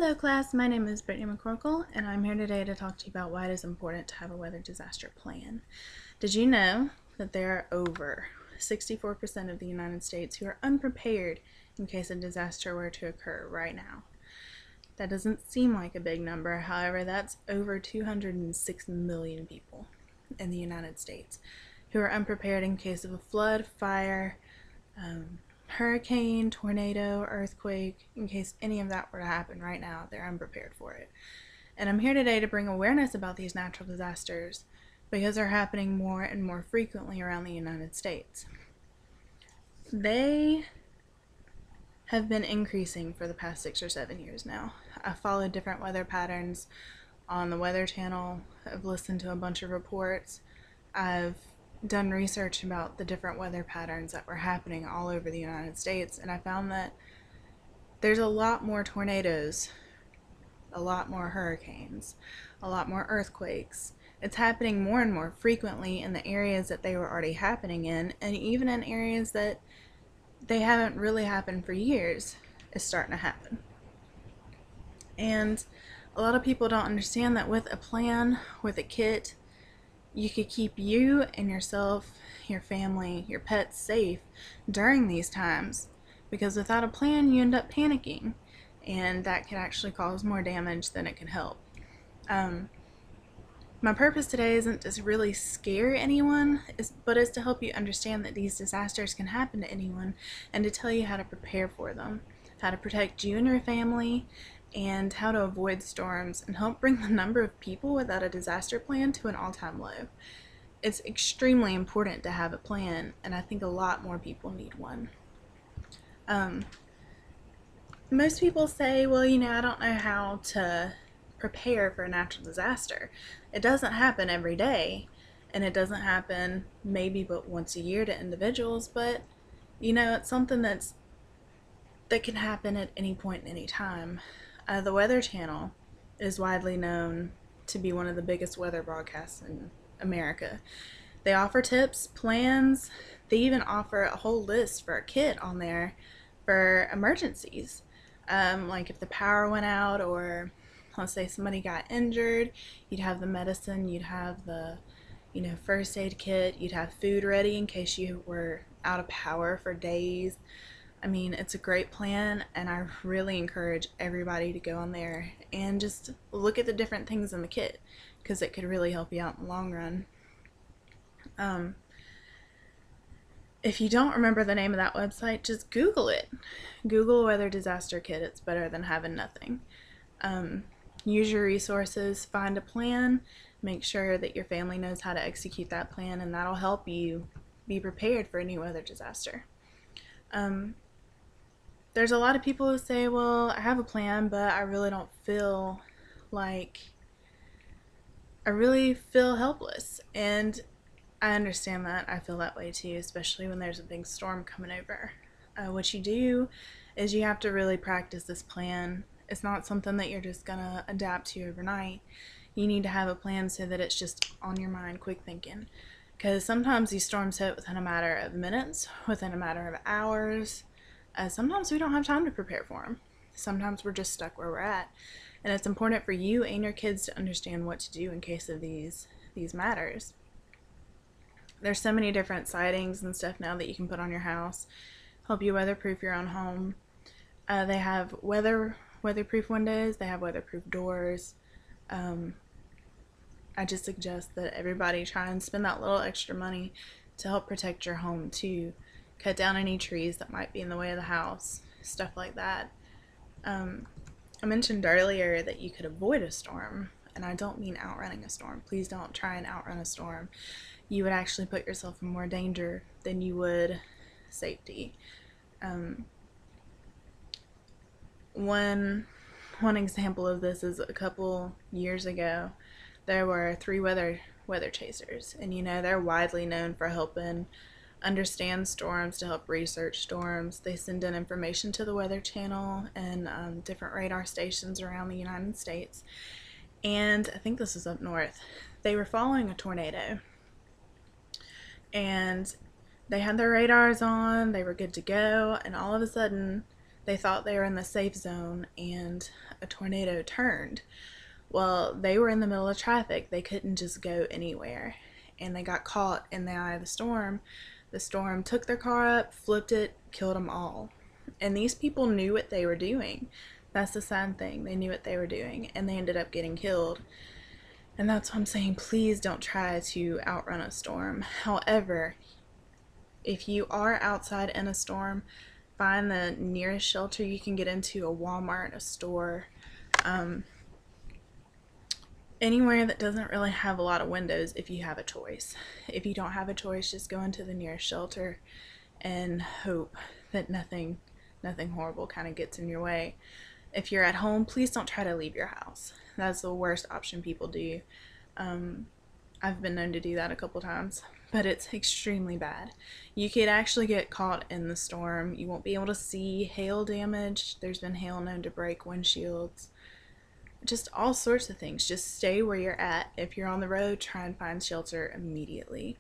Hello class, my name is Brittany McCorkle and I'm here today to talk to you about why it is important to have a weather disaster plan. Did you know that there are over 64% of the United States who are unprepared in case a disaster were to occur right now? That doesn't seem like a big number, however that's over 206 million people in the United States who are unprepared in case of a flood, fire, hurricane, tornado, earthquake. In case any of that were to happen right now, they're unprepared for it. And I'm here today to bring awareness about these natural disasters because they're happening more and more frequently around the United States. They have been increasing for the past 6 or 7 years now. I've followed different weather patterns on the Weather Channel. I've listened to a bunch of reports. I've done research about the different weather patterns that were happening all over the United States, and I found that there's a lot more tornadoes, a lot more hurricanes, a lot more earthquakes. It's happening more and more frequently in the areas that they were already happening in, and even in areas that they haven't really happened for years, it's starting to happen. And a lot of people don't understand that with a plan, with a kit, you could keep you and yourself, your family, your pets safe during these times, because without a plan you end up panicking and that can actually cause more damage than it can help. My purpose today isn't to really scare anyone, but is to help you understand that these disasters can happen to anyone and to tell you how to prepare for them, how to protect you and your family, and how to avoid storms and help bring the number of people without a disaster plan to an all-time low. It's extremely important to have a plan, and I think a lot more people need one. Most people say, well, I don't know how to prepare for a natural disaster. It doesn't happen every day, and it doesn't happen maybe but once a year to individuals, but it's something that can happen at any point in any time. The Weather Channel is widely known to be one of the biggest weather broadcasts in America. They offer tips, plans, they even offer a whole list for a kit on there for emergencies. Like if the power went out, or let's say somebody got injured, you'd have the medicine, you'd have the first aid kit, you'd have food ready in case you were out of power for days. I mean, it's a great plan, and I really encourage everybody to go on there and just look at the different things in the kit, because it could really help you out in the long run. If you don't remember the name of that website, just Google it. Google Weather Disaster Kit. It's better than having nothing. Use your resources, find a plan, make sure that your family knows how to execute that plan, and that'll help you be prepared for any weather disaster. There's a lot of people who say, well, I have a plan, but I really don't feel helpless. And I understand that. I feel that way too, especially when there's a big storm coming over. What you do is you have to really practice this plan. It's not something that you're just gonna adapt to overnight. You need to have a plan so that it's just on your mind, quick thinking. Because sometimes these storms hit within a matter of minutes, within a matter of hours. Sometimes we don't have time to prepare for them. Sometimes we're just stuck where we're at. And it's important for you and your kids to understand what to do in case of these matters. There's so many different sidings and stuff now that you can put on your house, help you weatherproof your own home. They have weatherproof windows, they have weatherproof doors. I just suggest that everybody try and spend that little extra money to help protect your home too. Cut down any trees that might be in the way of the house, stuff like that. I mentioned earlier that you could avoid a storm, and I don't mean outrunning a storm. Please don't try and outrun a storm. You would actually put yourself in more danger than you would safety. One example of this is a couple years ago, there were 3 weather chasers, and they're widely known for helping understand storms, to help research storms. They send in information to the Weather Channel and different radar stations around the United States. And I think this is up north. They were following a tornado, and they had their radars on, they were good to go, and all of a sudden They thought they were in the safe zone and a tornado turned. Well, they were in the middle of traffic. They couldn't just go anywhere. And they got caught in the eye of the storm. The storm took their car up, flipped it, killed them all. And these people knew what they were doing. That's the sad thing. They knew what they were doing, and they ended up getting killed. And that's what I'm saying. Please don't try to outrun a storm. However, if you are outside in a storm, find the nearest shelter you can get into, a Walmart, a store, anywhere that doesn't really have a lot of windows if you have a choice. If you don't have a choice, just go into the nearest shelter and hope that nothing horrible kind of gets in your way. If you're at home, please don't try to leave your house. That's the worst option people do. I've been known to do that a couple times, but it's extremely bad. You could actually get caught in the storm. You won't be able to see hail damage. There's been hail known to break windshields. Just all sorts of things. Just stay where you're at. If you're on the road, try and find shelter immediately.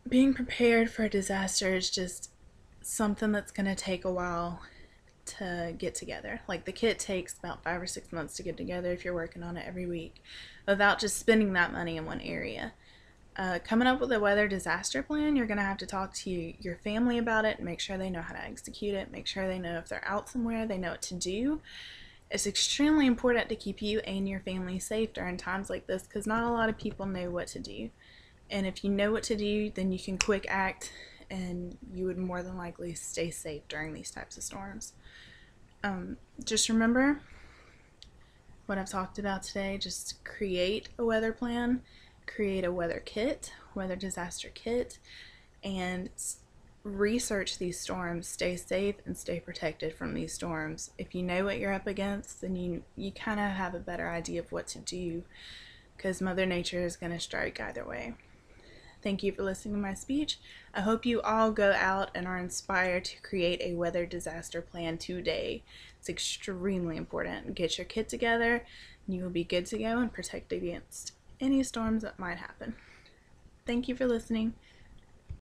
Being prepared for a disaster is just something that's going to take a while to get together. Like, the kit takes about 5 or 6 months to get together if you're working on it every week without just spending that money in one area. Coming up with a weather disaster plan, you're going to have to talk to your family about it and make sure they know how to execute it, make sure they know if they're out somewhere, they know what to do. It's extremely important to keep you and your family safe during times like this, because not a lot of people know what to do. And if you know what to do, then you can quick act, and you would more than likely stay safe during these types of storms. Just remember what I've talked about today. Just create a weather plan, create a weather kit, weather disaster kit, and research these storms. Stay safe and stay protected from these storms. If you know what you're up against, then you kind of have a better idea of what to do, because Mother Nature is going to strike either way. Thank you for listening to my speech. I hope you all go out and are inspired to create a weather disaster plan today. It's extremely important. Get your kit together, and you will be good to go and protect against any storms that might happen. Thank you for listening.